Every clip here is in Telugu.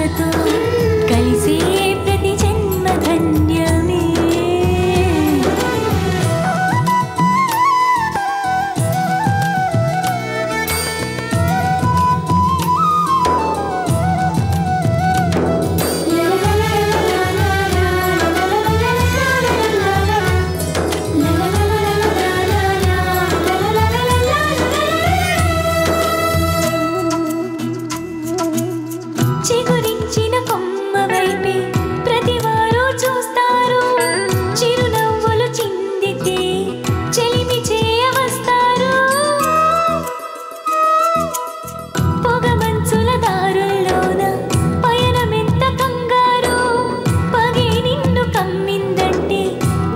మనుషులతో కలిసే ప్రతి జన్మ ధన్యమే. చిగురించిన కొమ్మ వైపే ప్రతివారు చూస్తారు, చిరునవ్వులు చిందితే చెలిమి చేయవస్తారు. పొగమంచుల దారుల్లోన పయనమెంత కంగారు, పగే నిన్ను కమ్మిందంటే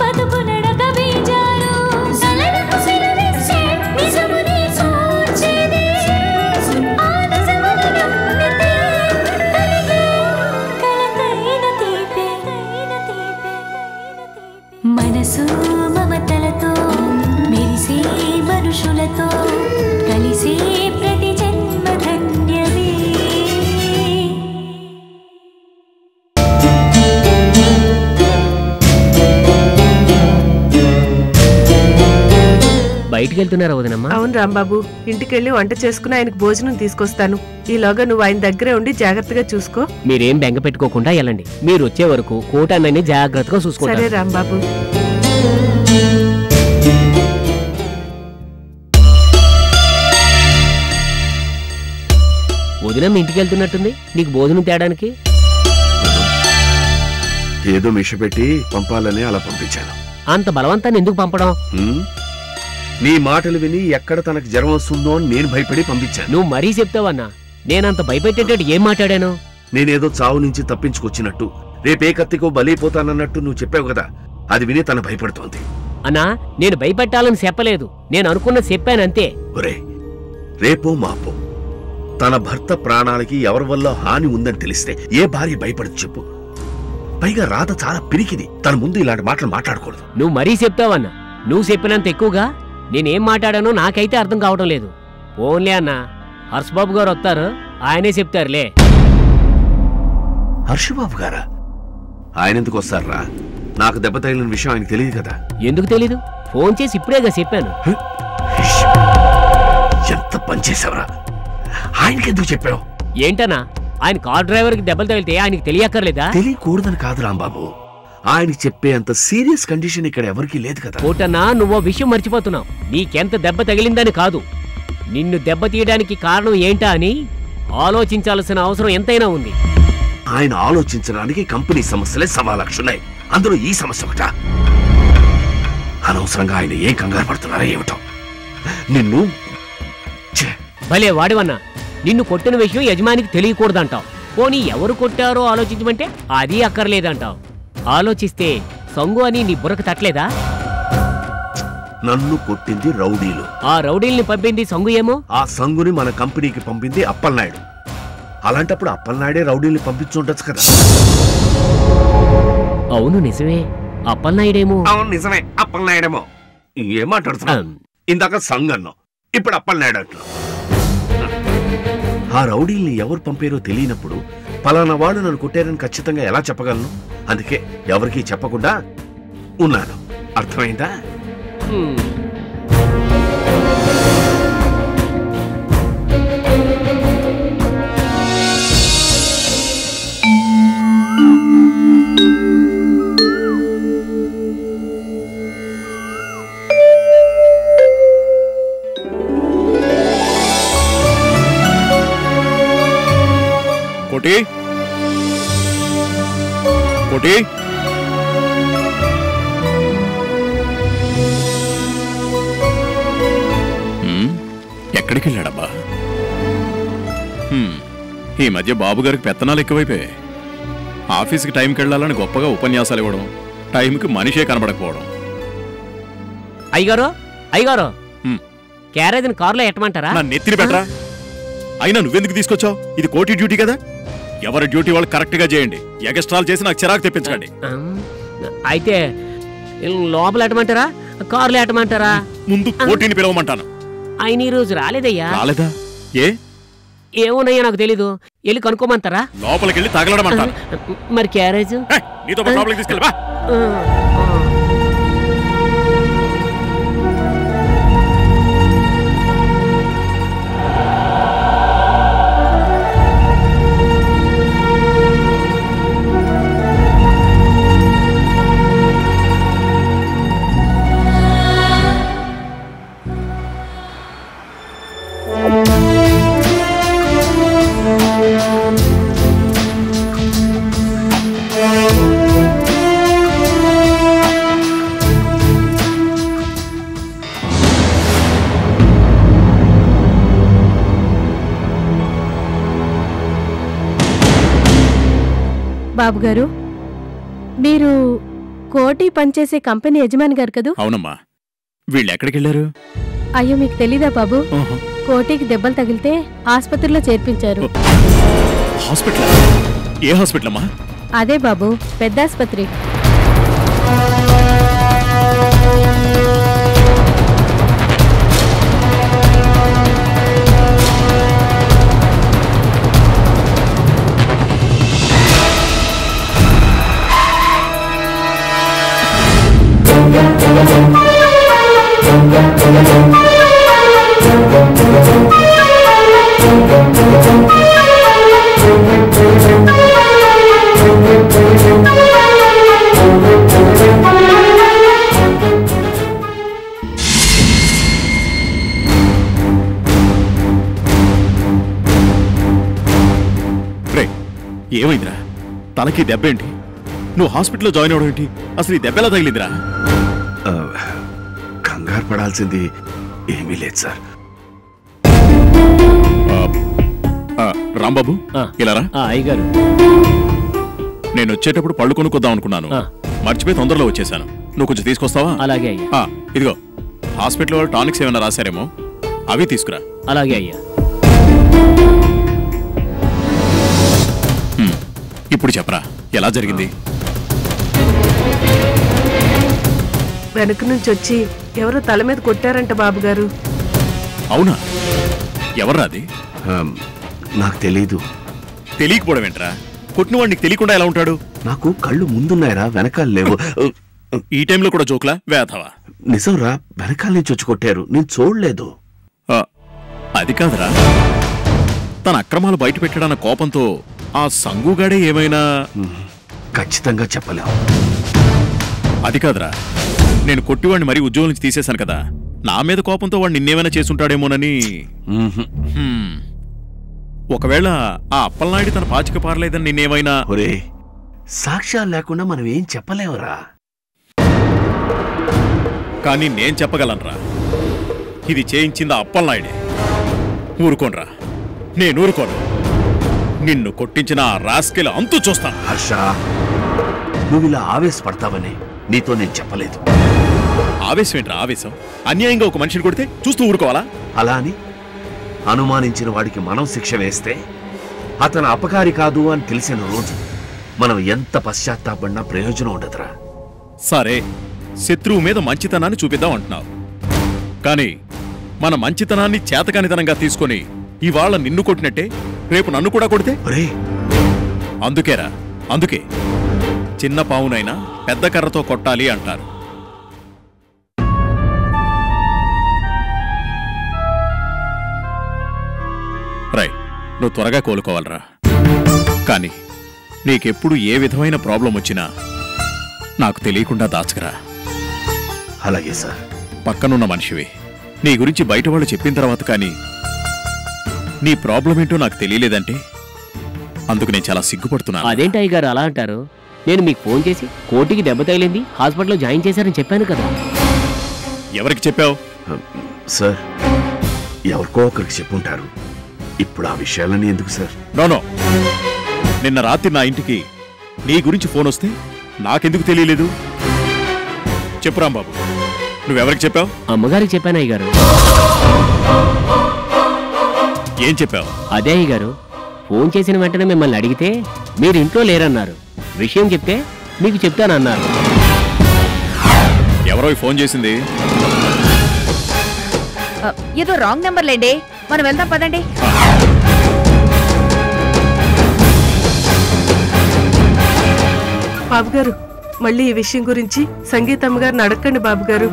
బతుకు నడక బేజారు. సలనకు సెలవిస్తే నిజమునే సూచేదే, ఆ నిజమును నమ్మితే మనసు మమతలతో మెరిసే మనుషులతో కలిసే ప్రతి జన్మ ధన్యమే. బయటికి వెళ్తున్నారా వదినమ్మా? అవును రాంబాబు, ఇంటికెళ్ళి వంట చేసుకుని ఆయనకు భోజనం తీసుకొస్తాను. ఈలోగా నువ్వు ఆయన దగ్గరే ఉండి జాగ్రత్తగా చూసుకో. మీరేం బెంగ పెట్టుకోకుండా వెళ్ళండి. మీరు వచ్చే వరకు కోటాన్ని జాగ్రత్తగా సరే చూసుకోండి. రాంబాబు. వదినమ్మ ఇంటికి వెళ్తున్నట్టుంది, నీకు భోజనం తేడానికి. ఏదో మిషపెట్టి పంపాలని అలా పంపించాను. అంత బలవంతాన్ని ఎందుకు పంపడం? నీ మాటలు విని ఎక్కడ తనకు జ్వరం వస్తుందో అని నేను భయపడి పంపించాను. నువ్వు మరీ చెప్తావన్నా. నేనంత భయపెట్టేటట్టు ఏం మాట్లాడాను? నేనేదో చావు నుంచి తప్పించుకొచ్చినట్టు, రేపే కత్తికో బలైపోతానన్నట్టు నువ్వు చెప్పావు కదా, అది విని తను భయపడుతోంది. అన్నా, నేను భయపెట్టాలని చెప్పలేదు, నేను అనుకున్న చెప్పానంతే. ఒరే, రేపో మాపో తన భర్త ప్రాణాలకి ఎవరి వల్ల హాని ఉందని తెలిస్తే ఏ భార్య భయపడదు చెప్పు? పైగా రాధ చాలా పిరికిది, తన ముందు ఇలాంటి మాటలు మాట్లాడకూడదు. నువ్వు మరీ చెప్తావన్నా. నువ్వు చెప్పినంత ఎక్కువగా నేనేం మాట్లాడానో నాకైతే అర్థం కావడం లేదు. ఓన్లే అన్నా, హర్షబాబు గారు వస్తారు, ఆయనే చెప్తారులే. హర్షబాబు గారా? ఆయన ఎందుకు వస్తారా? నాకు దెబ్బ తగిలిన విషయం ఆయనకు తెలియదు కదా. ఎందుకు తెలీదు? ఫోన్ చేసి ఇప్పుడేగా చెప్పాను. ఎంత పనిచేసావరా? ఆయనకెందుకు చెప్పావు? ఏంటన్నా, ఆయన కార్ డ్రైవర్ కి దెబ్బలు తగిలితే ఆయనకి తెలియక్కర్లేదా? తెలియకూడదని కాదు రాంబాబు, ఆయనకి చెప్పే అంత సీరియస్ కండిషన్ ఇక్కడ ఎవరికీ లేదు కదా. కోటన్నా, నువ్వు విషయం మర్చిపోతున్నావు. నీకెంత దెబ్బ తగిలిందని కాదు, నిన్ను దెబ్బ తీయడానికి కారణం ఏంటా అని ఆలోచించాల్సిన అవసరం ఎంతైనా ఉంది. ఆయన ఆలోచించడానికి కంపెనీ సమస్యలే 1,00,000 ఉన్నాయి, అందులో ఈ సమస్య ఒకట. అనవసరంగా ఆయన ఏం కంగారు పడుతున్నారో ఏమిటో. నిన్ను భలే వాడివన్నా. నిన్ను కొట్టిన విషయం యజమానికి తెలియకూడదంటావు. పోనీ ఎవరు కొట్టారో ఆలోచించమంటే అది అక్కర్లేదంటావు. ఆలోచిస్తే సంగు అని నీ బుర్రకు తట్టలేదా? నన్ను కొట్టింది రౌడీలు. ఆ రౌడీల్ని పంపింది సంగు ఏమో. ఆ సంగుని మన కంపెనీకి పంపింది అప్పలనాయుడు. అలాంటప్పుడు అప్పలనాయుడే రౌడీల్ని పంపించుండొచ్చు కదా. అవును నిజమే, అప్పలనాయుడేమో. అవును నిజమే, అప్పలనాయుడేమో. ఏం మాట్లాడుతున్నా? ఇందాక సంగ్ అన్నావు, ఇప్పుడు అప్పలనాయుడు అంటున్నావు. ఆ రౌడీల్ని ఎవరు పంపారో తెలియనప్పుడు పలానా వాడు నన్ను కొట్టారని ఖచ్చితంగా ఎలా చెప్పగలను? అందుకే ఎవరికీ చెప్పకుండా ఉన్నాను. అర్థమైందా? కోటి కోటి ఎక్కడికి వెళ్ళాడబ్బా? ఈ మధ్య బాబుగారికి పెత్తనాలు ఎక్కువైపోయాయి. ఆఫీస్కి టైంకి వెళ్ళాలని గొప్పగా ఉపన్యాసాలు ఇవ్వడం, టైంకి మనిషే కనబడకపోవడం. అయ్యగారు అయ్యగారు, క్యారేజ్ని కారులో ఎట్టమంటారా? నా నెత్తిని పెట్టరా. అయినా నువ్వెందుకు తీసుకొచ్చావు? ఇది కోటి డ్యూటీ కదా. ఎవరి డ్యూటీ వాళ్ళు కరెక్ట్ గా చేయండి. ఎగస్ట్రాల్ చేసి నాకు చిరాకు తెప్పించకండి. అయితే లోపల ఎట్టమంటారా, కారులో ఎట్టమంటారా? ముందు కోటిని పిలవమంటాను. ఆయన ఈ రోజు రాలేదయ్యా. రాలేదా? ఏ ఏమోనయ్యా నాకు తెలీదు. వెళ్ళి కనుక్కోమంటారా? లోపలికి వెళ్ళి తగలడమంటారు. మరి క్యారేజ్ నీతో లోపలికి తీసుకెళ్ళి బా. బాబు గారు, మీరు కోటి పనిచేసే కంపెనీ యజమాని గారు కదూ? అవునమ్మా. వీళ్ళు ఎక్కడికి వెళ్ళారు? అయ్యో, మీకు తెలీదా బాబు? కోటికి దెబ్బలు తగిలితే ఆసుపత్రిలో చేర్పించారు. హాస్పిటల్? ఏ హాస్పిటల్ అమ్మా? అదే బాబు, పెద్ద ఆసుపత్రి. ఏమైందిరా? తలకి దెబ్బేంటి? నువ్వు హాస్పిటల్లో జాయిన్ అవడం ఏంటి? అసలు ఈ దెబ్బ ఎలా తగిలిందిరా? కంగారు పడాల్సింది ఏమీ లేదు సార్. రాంబాబు, ఇలారా. అయ్యగారు, నేను వచ్చేటప్పుడు పళ్ళు కొనుక్కొద్దాం అనుకున్నాను, మర్చిపోయి తొందరలో వచ్చేసాను. నువ్వు కొంచెం తీసుకొస్తావా? అలాగే అయ్యా. ఇదిగో హాస్పిటల్ వాళ్ళు టానిక్స్ ఏమైనా రాశారేమో, అవి తీసుకురా. అలాగే అయ్యా. ఇప్పుడు చెప్పరా, ఎలా జరిగింది? వెనక నుంచి వచ్చి ఎవరో తల మీద కొట్టారంట బాబుగారు. అవునా? ఎవర్రా అది? నాకు తెలీదు. తెలియకపోవడం ఏంట్రా? కొట్టినవాడు నీకు తెలియకుండా ఎలా ఉంటాడు? నాకు కళ్ళు ముందున్నాయరా, వెనకాల లేవు. ఈ టైంలో కూడా జోక్లా వేధవా? నిజంరా, వెనకాల నుంచి వచ్చి కొట్టారు, నేను చూడలేదు. అది కాదురా, తన అక్రమాలు బయట పెట్టడాన్న కోపంతో ఆ సంగుగాడే ఏమైనా? ఖచ్చితంగా చెప్పలేము. అది కాదురా, నేను కొట్టివాడిని మరీ ఉద్యోగం నుంచి తీసేశాను కదా, నా మీద కోపంతో వాడు నిన్నేమైనా చేసుంటాడేమోనని. ఒకవేళ ఆ అప్పలనాయుడు తన పాచిక పారలేదని నిన్నేమైనా? ఒరే, సాక్ష్యాలు లేకుండా మనం ఏం చెప్పలేవురా. కానీ నేను చెప్పగలనురా, ఇది చేయించింది అప్పలనాయుడే. ఊరుకోనరా, నేను ఊరుకోను. నిన్ను కొట్టించిన ఆ రాస్కెల్ అంతు చూస్తాను. హర్ష, నువ్వు ఇలా ఆవేశపడతావని నీతో నేను చెప్పలేదు. ఆవేశం ఏంట్రా ఆవేశం? అన్యాయంగా ఒక మనిషిని కొడితే చూస్తూ ఊరుకోవాలా? అలా అని అనుమానించిన వాడికి మనం శిక్ష వేస్తే అతను అపకారి కాదు అని తెలిసిన రోజు మనం ఎంత పశ్చాత్తాపడినా ప్రయోజనం ఉండదురా. సరే, శత్రువు మీద మంచితనాన్ని చూపిద్దాం అంటున్నావు, కానీ మన మంచితనాన్ని చేతకానితనంగా తీసుకొని ఇవాళ నిన్ను కొట్టినట్టే రేపు నన్ను కూడా కొడితే? అందుకేరా, అందుకే చిన్న పావునైనా పెద్ద కర్రతో కొట్టాలి అంటారు. రైట్, నువ్వు త్వరగా కోలుకోవాలరా. కానీ నీకెప్పుడు ఏ విధమైన ప్రాబ్లం వచ్చినా నాకు తెలియకుండా దాచకరా. అలాగే సార్. పక్కనున్న మనిషివి, నీ గురించి బయట వాళ్ళు చెప్పిన తర్వాత కానీ నీ ప్రాబ్లం ఏంటో నాకు తెలియలేదంటే అందుకు నేను చాలా సిగ్గుపడుతున్నాను. అదేంటి అయ్యగారు అలా అంటారు? నేను మీకు ఫోన్ చేసి కోటికి దెబ్బ తగిలింది, హాస్పిటల్లో జాయిన్ చేశారని చెప్పాను కదా. ఎవరికి చెప్పావు? సార్, ఎవరికో ఒకరికి చెప్పుంటారు. ఇప్పుడు ఆ విషయాలన్నీ ఎందుకు సార్? నో, నిన్న రాత్రి నా ఇంటికి నీ గురించి ఫోన్ వస్తే నాకెందుకు తెలియలేదు? చెప్పు రాంబాబు, నువ్వెవరికి చెప్పావు? అమ్మగారికి చెప్పాను అయ్యగారు. ఏం చెప్పావు? అదే అయ్యగారు, ఫోన్ చేసిన వెంటనే మిమ్మల్ని అడిగితే మీరు ఇంట్లో లేరన్నారు. విషయం చెప్తే మీకు చెప్తానన్నారు. ఎవరో ఫోన్ చేసింది? ఏదో రాంగ్ నెంబర్ లేండి, మనం వెళ్దాం పదండి. బాబుగారు, మళ్ళీ ఈ విషయం గురించి సంగీతమ్మ గారిని అడగండి బాబుగారు.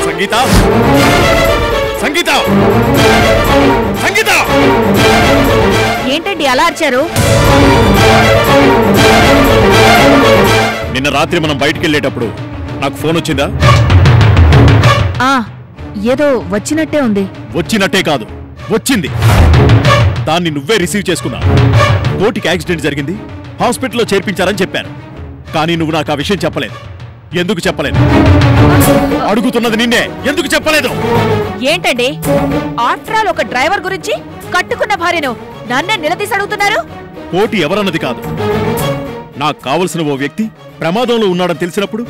సంగీత, సంగీత, సంగీత! ఏంటండి అలా అరిచారు? నిన్న రాత్రి మనం బయటికి వెళ్ళేటప్పుడు నాకు ఫోన్ వచ్చిందా? ఏదో వచ్చినట్టే ఉంది. వచ్చినట్టే కాదు, వచ్చింది. దాన్ని నువ్వే రిసీవ్ చేసుకున్నా. కోటికి యాక్సిడెంట్ జరిగింది, హాస్పిటల్లో చేర్పించారని చెప్పాను. కానీ నువ్వు నాకు ఆ విషయం చెప్పలేదు. ఎందుకు చెప్పలేదు? అడుగుతున్నది నిన్నే, ఎందుకు చెప్పలేదు? ఏంటండి ఆఫ్టర్ ఆల్ ఒక డ్రైవర్ గురించి కట్టుకున్న భార్యను నన్నే నిలదీసి అడుగుతున్నారు? కోటి ఎవరన్నది కాదు, నాకు కావలసిన ఓ వ్యక్తి ప్రమాదంలో ఉన్నాడని తెలిసినప్పుడు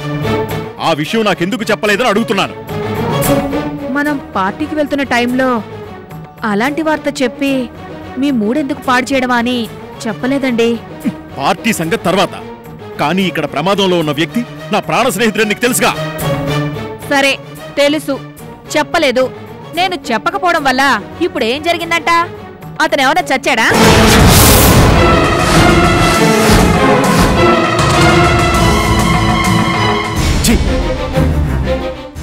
ఆ విషయం నాకెందుకు చెప్పలేదని అడుగుతున్నాను. మనం పార్టీకి వెళ్తున్న టైంలో అలాంటి వార్త చెప్పి మీ మూడెందుకు పాడు చేయడమా అని చెప్పలేదండి. పార్టీ సంగతి తర్వాత, కానీ ఇక్కడ ప్రమాదంలో ఉన్న వ్యక్తి నా ప్రాణ స్నేహితుడని నీకు తెలుసుగా? సరే తెలుసు, చెప్పలేదు. నేను చెప్పకపోవడం వల్ల ఇప్పుడు ఏం జరిగిందంట? అతను ఏమైనా చచ్చాడా? ఛీ!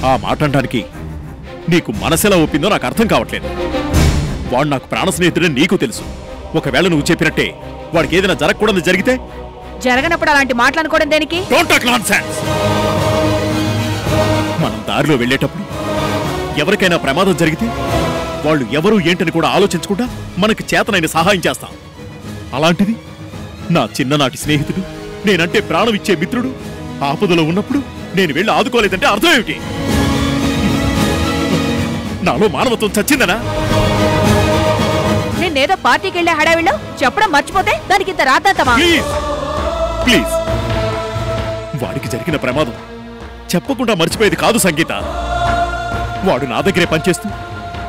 ఆ మాట అనడానికి నీకు మనసెలా ఒప్పిందో నాకు అర్థం కావట్లేదు. వాడు నాకు ప్రాణ స్నేహితుడని నీకు తెలుసు. ఒకవేళ నువ్వు చెప్పినట్టే వాడికి ఏదైనా జరగకూడదు జరిగితే? జరగనప్పుడు అలాంటి మాట్లాడుకోవడం దేనికి? Don't talk nonsense! మనం దారిలో వెళ్ళేటప్పుడు ఎవరికైనా ప్రమాదం జరిగితే వాళ్ళు ఎవరు ఏంటని కూడా ఆలోచించకుండా మనకి చేతనైన సహాయం చేస్తాం. అలాంటిది నా చిన్ననాటి స్నేహితుడు, నేనంటే ప్రాణం ఇచ్చే మిత్రుడు ఆపదలో ఉన్నప్పుడు నేను వెళ్ళి ఆదుకోలేదంటే అర్థం ఏమిటి? నాలో మానవత్వం చచ్చిందనా? నేనేదో పార్టీకి వెళ్ళే హడావిలో చెప్పడం మర్చిపోతే దానికి ఇంత రాతాంతమా? ప్లీజ్, వాడికి జరిగిన ప్రమాదం చెప్పకుండా మర్చిపోయేది కాదు సంగీత. వాడు నా దగ్గరే పనిచేస్తూ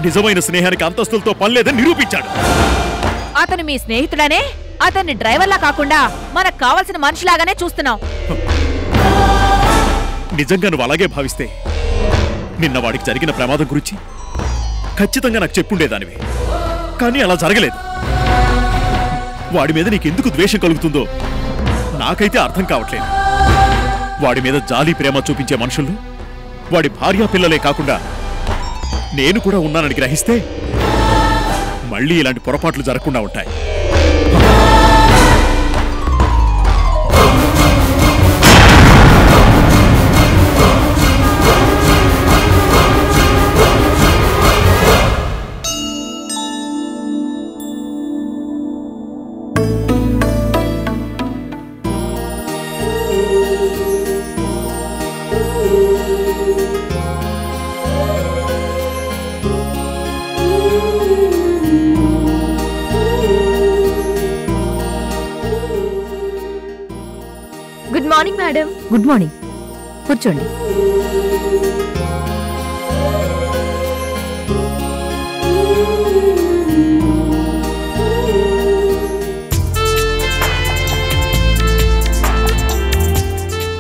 నిజమైన స్నేహానికి అంతస్తులతో పనిలేదని నిరూపించాడు. అతను మీ స్నేహితుడనే అతన్ని డ్రైవర్లా కాకుండా మనకు కావాల్సిన మనిషిలాగానే చూస్తున్నాం. నిజంగా నువ్వు అలాగే భావిస్తే నిన్న వాడికి జరిగిన ప్రమాదం గురించి ఖచ్చితంగా నాకు చెప్పుండేదానివి. కానీ అలా జరగలేదు. వాడి మీద నీకెందుకు ద్వేషం కలుగుతుందో నాకైతే అర్థం కావట్లేదు. వాడి మీద జాలి ప్రేమ చూపించే మనుషులు వాడి భార్యా పిల్లలే కాకుండా నేను కూడా ఉన్నానని గ్రహిస్తే మళ్ళీ ఇలాంటి పొరపాట్లు జరగకుండా ఉంటాయి. Good morning madam. Good morning, కూర్చోండి.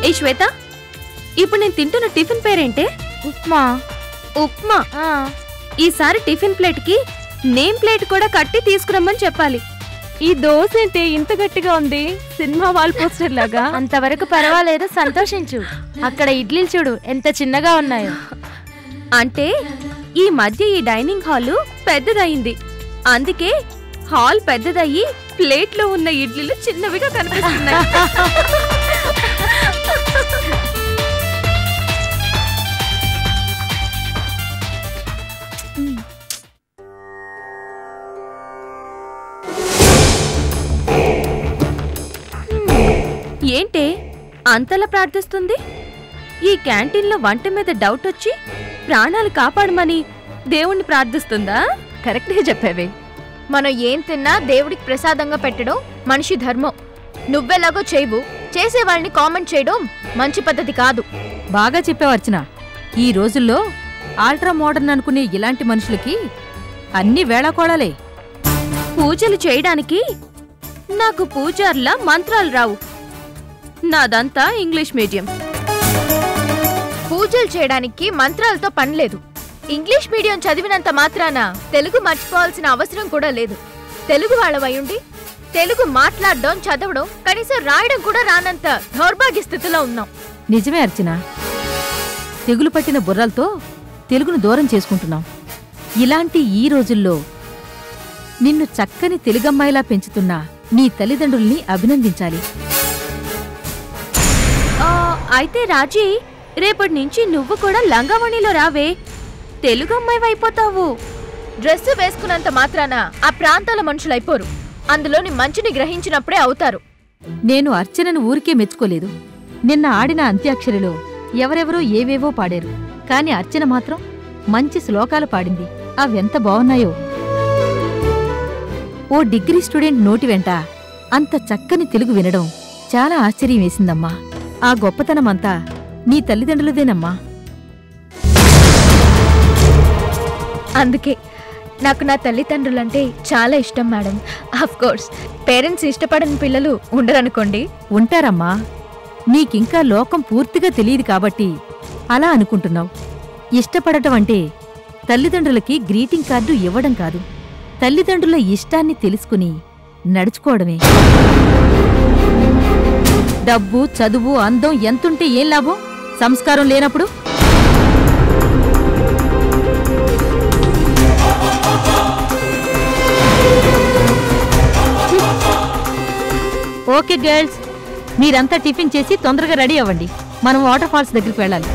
ఏ శ్వేత, ఇప్పుడు నేను తింటున్న టిఫిన్ పేరేంటే? ఉప్మా. ఉప్మా. ఈసారి టిఫిన్ ప్లేట్ కి నేమ్ ప్లేట్ కూడా కట్టి తీసుకురమ్మని చెప్పాలి. ఈ దోశ ఏంటి ఇంత గట్టిగా ఉంది? సినిమా వాల్ పోస్టర్ లాగా. అంతవరకు పర్వాలేదు, సంతోషించు. అక్కడ ఇడ్లీలు చూడు ఎంత చిన్నగా ఉన్నాయో. అంటే ఈ మధ్య ఈ డైనింగ్ హాల్ పెద్దదయ్యింది, అందుకే హాల్ పెద్దదయ్యి ప్లేట్లో ఉన్న ఇడ్లీలు చిన్నవిగా కనిపిస్తున్నాయి. ఏంటే అంతలా ప్రార్థిస్తుంది? ఈ క్యాంటీన్లో వంట మీద డౌట్ వచ్చి ప్రాణాలు కాపాడమని దేవుణ్ణి ప్రార్థిస్తుందా? కరెక్ట్గా చెప్పావే. మనం ఏం తిన్నా దేవుడికి ప్రసాదంగా పెట్టడం మనిషి ధర్మం. నువ్వెలాగో చేయవు, చేసేవాళ్ళని కామెంట్ చేయడం మంచి పద్ధతి కాదు. బాగా చెప్పావు అర్చన. ఈ రోజుల్లో ఆల్ట్రా మోడర్న్ అనుకునే ఇలాంటి మనుషులకి అన్ని వేళాకోళాలే. పూజలు చేయడానికి నాకు పూజార్లా మంత్రాలు రావు. నాదంతా ఇంగ్లీష్ మీడియం. పూజలు చేయడానికి మంత్రాలతో పనిలేదు. ఇంగ్లీష్ మీడియం చదివినంత మాత్రాన తెలుగు మర్చిపోవాల్సిన అవసరం కూడా లేదు. తెలుగు వాళ్ళవయుండి తెలుగు మాట్లాడడం, చదవడం, కనీసం రాయడం కూడా రానంత దౌర్భాగ్య స్థితిలో ఉన్నాం. నిజమే అర్చన, తెగులు పట్టిన బుర్రలతో తెలుగును దూరం చేసుకుంటున్నాం. ఇలాంటి ఈ రోజుల్లో నిన్ను చక్కని తెలుగమ్మాయిలా పెంచుతున్న నీ తల్లిదండ్రుల్ని అభినందించాలి. అయితే రాజీ, రేపటి నుంచి నువ్వు కూడా లంగావణిలో రావే, తెలుగు అమ్మాయి అయిపోతావు. డ్రెస్సు వేసుకున్నంత మాత్రాన ఆ ప్రాంతాల మనుషులైపోరు. అందులోని మంచిని గ్రహించినప్పుడే అవుతారు. నేను అర్చనను ఊరికే మెచ్చుకోలేదు. నిన్న ఆడిన అంత్యాక్షరిలో ఎవరెవరో ఏవేవో పాడారు, కాని అర్చన మాత్రం మంచి శ్లోకాలు పాడింది. అవెంత బావున్నాయో. ఓ డిగ్రీ స్టూడెంట్ నోటి వెంట అంత చక్కని తెలుగు వినడం చాలా ఆశ్చర్యం వేసిందమ్మా. ఆ గొప్పతనమంతా నీ తల్లిదండ్రులదేనమ్మా. అందుకే నాకు నా తల్లిదండ్రులంటే చాలా ఇష్టం మేడం. ఆఫ్ కోర్స్ పేరెంట్స్ ఇష్టపడని పిల్లలు ఉండరనుకోండి. ఉంటారమ్మా, నీకింకా లోకం పూర్తిగా తెలియదు కాబట్టి అలా అనుకుంటున్నావు. ఇష్టపడటం అంటే తల్లిదండ్రులకి గ్రీటింగ్ కార్డు ఇవ్వడం కాదు, తల్లిదండ్రుల ఇష్టాన్ని తెలుసుకుని నడుచుకోవడమే. డబ్బు, చదువు, అందం ఎంతుంటే ఏం లాభం సంస్కారం లేనప్పుడు? ఓకే గర్ల్స్, మీరంతా టిఫిన్ చేసి తొందరగా రెడీ అవ్వండి. మనం వాటర్ ఫాల్స్ దగ్గరికి వెళ్ళాలి.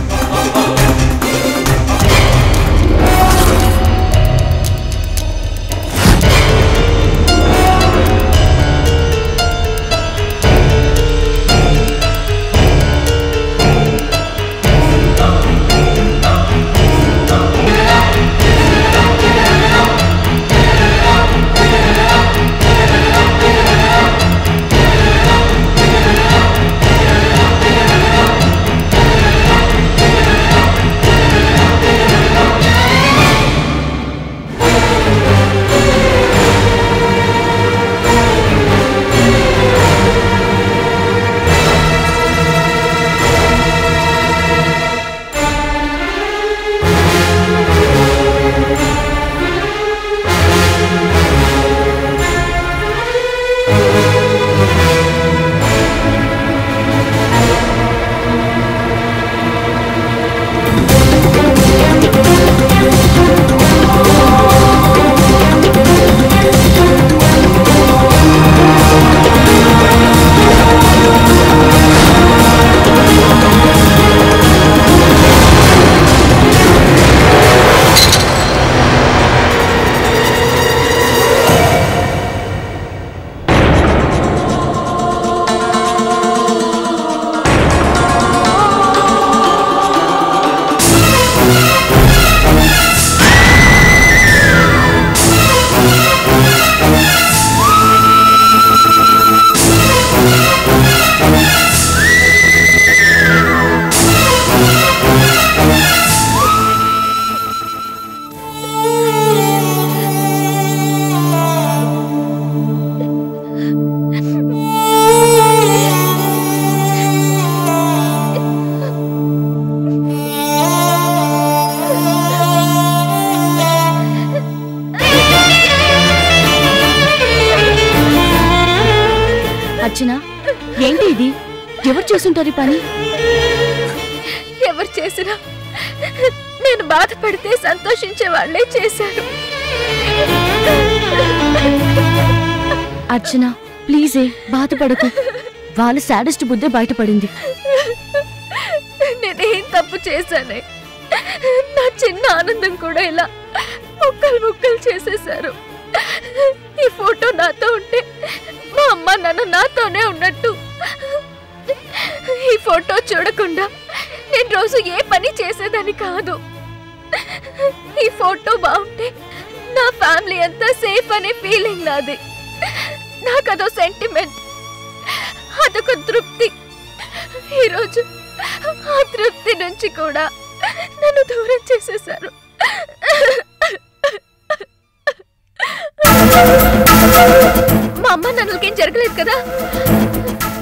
అర్చన, ఏంటి ఇది? ఎవరు చేస్తుంటారు పని? ఎవరు చేసినా నేను బాధపడితే సంతోషించే వాళ్ళే చేశారు. అర్చన ప్లీజే బాధపడకు, వాళ్ళ సాడెస్ట్ బుద్ధే బయటపడింది. నేనేం తప్పు చేశానే? నా చిన్న ఆనందం కూడా ఇలా ముక్కలు చేసేశారు. ఈ ఫోటో నాతో ఉంటే మా అమ్మ నాన్న నాతోనే ఉన్నట్టు. ఈ ఫోటో చూడకుండా నేను రోజు ఏ పని చేసేదాన్ని కాదు. ఈ ఫోటో బాగుంటే నా ఫ్యామిలీ అంతా సేఫ్ అనే ఫీలింగ్ నాది. నాకదో సెంటిమెంట్, అదొక తృప్తి. ఈరోజు ఆ తృప్తి నుంచి కూడా నన్ను దూరం చేసేశారు. మా అమ్మ నన్నుకేం జరగలేదు కదా?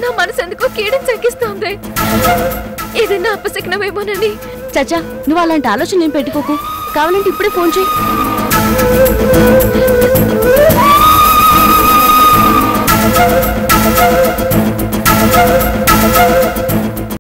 నా మనసు ఎందుకో కీడని తగ్గిస్తోంది. ఏదైనా అపశకనమేమోనని. చచ్చా, నువ్వు అలాంటి ఆలోచన ఏం పెట్టుకోకు. కావాలంటే ఇప్పుడే ఫోన్ చేయి.